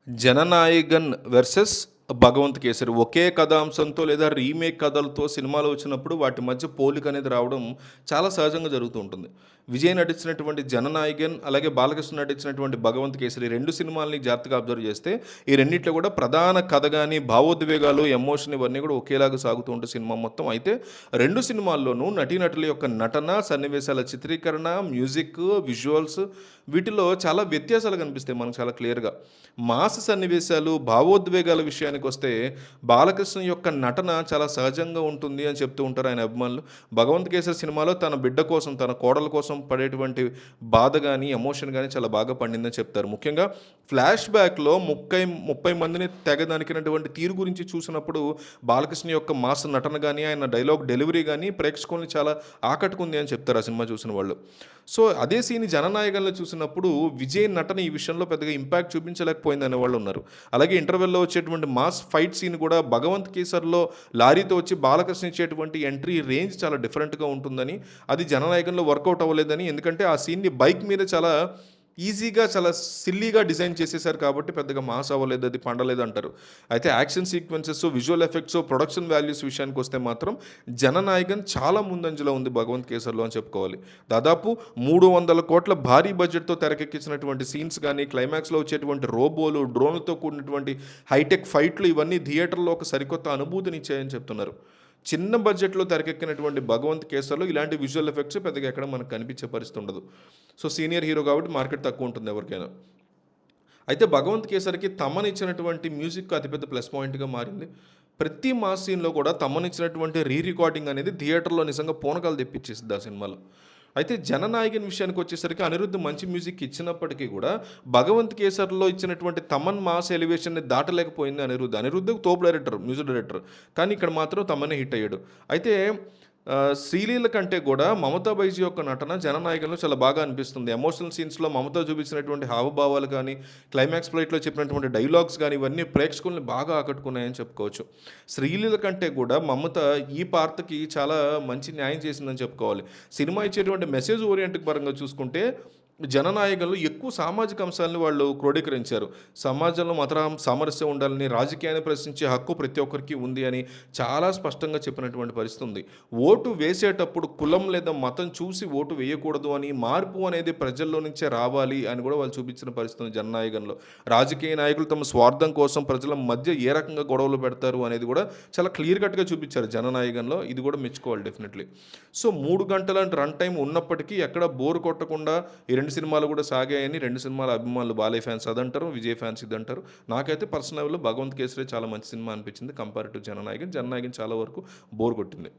Jana Nayagan versus Bhagavanth kesari. ఒకే కథాంశంతో లేదా remake కథలతో సినిమాలు వచ్చినప్పుడు వాటి మధ్య పోలిక అనేది రావడం చాలా సహజంగా జరుగుతూ ఉంటుంది. విజయ్ నటించినటువంటి 'జననాయగన్' అలాగే బాలకృష్ణ నటించినటువంటి 'భగవంత్ కేసరి' 2 సినిమాల్ని జాగ్రత్తగా అబ్జర్వ్ చేస్తే ఈ రెండిట్లో కూడా ప్రధాన కథ గాని, భావోద్వేగాలు, ఎమోషన్ ఇవన్నీ కూడా ఒకేలాగా సాగుతూ ఉంటాయి సినిమా మొత్తం. అయితే 2 సినిమాల్లోనూ నటీనటుల యొక్క నటన, సన్నివేశాల చిత్రీకరణ, మ్యూజిక్, విజువల్స్ వీటిలో చాలా వ్యత్యాసాలు కనిపిస్తాయి మనకు చాలా క్లియర్‌గా. మాస్ సన్నివేశాలు, భావోద్వేగాల విషయానికొస్తే బాలకృష్ణ యొక్క నటన చాలా సహజంగా ఉంటుంది అని చెప్తూ ఉంటారు ఆయన అభిమానులు. 'భగవంత్ కేసరి' సినిమాలో తన బిడ్డ కోసం, తన కోడల కోసం పడేటువంటి బాధ గాని, ఎమోషన్ గాని చాలా బాగా పండిందని చెప్తారు. ముఖ్యంగా ఫ్లాష్ బ్యాక్‌లో 30 మందిని తెగ నరికినటువంటి తీరు గురించి చూసినప్పుడు బాలకృష్ణ యొక్క మాస్ నటన గాని, ఆయన డైలాగ్ డెలివరీ గాని ప్రేక్షకుల్ని చాలా ఆకట్టుకుంది అని చెప్తారు ఆ సినిమా చూసిన వాళ్ళు. సో, అదే సీన్ 'జననాయగన్‌లో' చూసినప్పుడు విజయ్ నటన ఈ విషయంలో పెద్దగా ఇంపాక్ట్ చూపించలేకపోయిందనే వాళ్ళున్నారు. అలాగే ఇంటర్వెల్‌లో వచ్చేటువంటి మాస్ ఫైట్ సీన్ కూడా 'భగవంత్ కేసర్‌లో' లారీతో వచ్చి బాలకృష్ణ ఇచ్చేటువంటి ఎంట్రీ రేంజ్ చాలా డిఫరెంట్‌గా ఉంటుందని, అది 'జననాయగన్‌లో' వర్కౌట్ అవ్వలేదని, ఎందుకంటే ఆ సీన్‌ని బైక్ మీద చాలా ఈజీగా, చాలా సిల్లీగా డిజైన్ చేసేసారు కాబట్టి పెద్దగా మాస్ అవ్వలేదు, అది పండలేదంటారు. అయితే action sequences, visual effects, production values విషయానికొస్తే మాత్రం 'జననాయగన్' చాలా ముందంజలో ఉంది 'భగవంత్ కేసర్‌లో' అని చెప్పుకోవాలి. దాదాపు 300 కోట్ల భారీ బడ్జెట్‌తో తెరకెక్కించినటువంటి సీన్స్ గానీ, క్లైమాక్స్‌లో వచ్చేటువంటి రోబోలు, డ్రోన్లతో కూడినటువంటి హైటెక్ ఫైట్లు ఇవన్నీ థియేటర్‌లో ఒక సరికొత్త అనుభూతినిచ్చాయని చెప్తున్నారు. చిన్న బడ్జెట్‌లో తెరకెక్కినటువంటి 'భగవంత్ కేసర్‌లో' ఇలాంటి విజువల్ ఎఫెక్ట్స్ పెద్దగా ఎక్కడ మనకు కనిపించే పరిస్థితి ఉండదు. సో, సీనియర్ హీరో కాబట్టి మార్కెట్ తక్కువ ఉంటుంది ఎవరికైనా. అయితే 'భగవంత్ కేసరికి' తమన్ ఇచ్చినటువంటి మ్యూజిక్ అతిపెద్ద ప్లస్ పాయింట్‌గా మారింది. ప్రతి మాస్ సీన్‌లో కూడా తమన్ ఇచ్చినటువంటి రికార్డింగ్ అనేది థియేటర్‌లో నిజంగా పూనకాలు తెప్పించేసిద్ది ఆ సినిమాలో. అయితే 'జననాయగన్' విషయానికొచ్చేసరికి అనిరుద్ మంచి మ్యూజిక్ ఇచ్చినప్పటికీ కూడా 'భగవంత్ కేసర్‌లో' ఇచ్చినటువంటి తమన్ మాస్ ఎలివేషన్‌ని దాటలేకపోయింది అనిరుద్. అనిరుద్ తోపు డైరెక్టర్, మ్యూజిక్ డైరెక్టర్. కానీ ఇక్కడ మాత్రం తమనే హిట్ అయ్యాడు. అయితే శ్రీలీల కంటే కూడా మమతా బైజీ యొక్క నటన 'జననాయగన్‌లో' చాలా బాగా అనిపిస్తుంది. ఎమోషనల్ సీన్స్‌లో మమత చూపించినటువంటి హావభావాలు కానీ, క్లైమాక్స్ ఫైట్‌లో చెప్పినటువంటి డైలాగ్స్ గానీ, ఇవన్నీ ప్రేక్షకుల్ని బాగా ఆకట్టుకున్నాయని చెప్పుకోవచ్చు. శ్రీలీల కంటే కూడా మమత ఈ పాత్రకి చాలా మంచి న్యాయం చేసిందని చెప్పుకోవాలి. సినిమా ఇచ్చేటువంటి మెసేజ్ ఓరియంట్ పరంగా చూసుకుంటే 'జననాయగన్‌లో' ఎక్కువ సామాజిక అంశాలను వాళ్ళు క్రోడీకరించారు. సమాజంలో సామరస్యం ఉండాలని, రాజకీయాన్ని ప్రశ్నించే హక్కు ప్రతి ఒక్కరికి ఉంది అని చాలా స్పష్టంగా చెప్పినటువంటి పరిస్థితి ఉంది. ఓటు వేసేటప్పుడు కులం లేదా మతం చూసి ఓటు వేయకూడదు అని, మార్పు అనేది ప్రజల్లో నుంచే రావాలి అని కూడా వాళ్ళు చూపించిన పరిస్థితి ఉంది 'జననాయగన్‌లో'. రాజకీయ నాయకులు తమ స్వార్థం కోసం ప్రజల మధ్య ఏ రకంగా గొడవలు పెడతారు అనేది కూడా చాలా క్లియర్ కట్‌గా చూపించారు 'జననాయగన్‌లో'. ఇది కూడా మెచ్చుకోవాలి డెఫినెట్‌లీ. సో, 3 గంటల రన్ టైమ్ ఉన్నప్పటికీ ఎక్కడ బోర్ కొట్టకుండా ఈ 2 సినిమాలు కూడా సాగాయని 2 సినిమాల అభిమానులు బాలయ్య ఫ్యాన్స్ అదంటారు, విజయ్ ఫ్యాన్స్ ఇదంటారు. నాకైతే పర్సనల్ లెవెల్‌లో 'భగవంత్ కేసరి' చాలా మంచి సినిమా అనిపించింది కంపేర్ టు 'జననాయగన్'. 'జననాయగన్' చాలా వరకు బోర్ కొట్టింది.